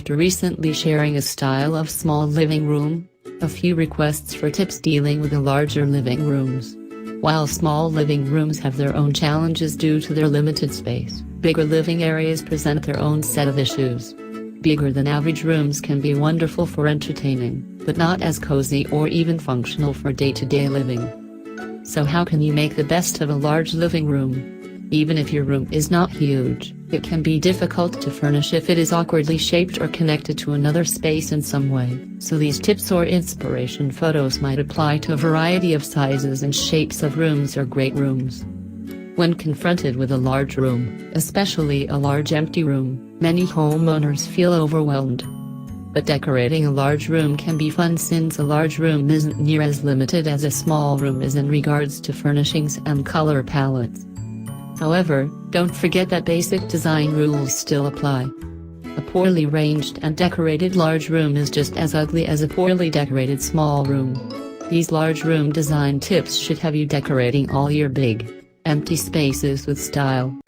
after recently sharing a style of small living room. A few requests for tips dealing with the larger living rooms. While small living rooms have their own challenges due to their limited space, bigger living areas present their own set of issues. Bigger than average rooms can be wonderful for entertaining, but not as cozy or even functional for day-to-day living. So how can you make the best of a large living room? Even if your room is not huge, it can be difficult to furnish if it is awkwardly shaped or connected to another space in some way, so these tips or inspiration photos might apply to a variety of sizes and shapes of rooms or great rooms. When confronted with a large room, especially a large empty room, many homeowners feel overwhelmed. But decorating a large room can be fun since a large room isn't near as limited as a small room is in regards to furnishings and color palettes. However, don't forget that basic design rules still apply. A poorly arranged and decorated large room is just as ugly as a poorly decorated small room. These large room design tips should have you decorating all your big, empty spaces with style.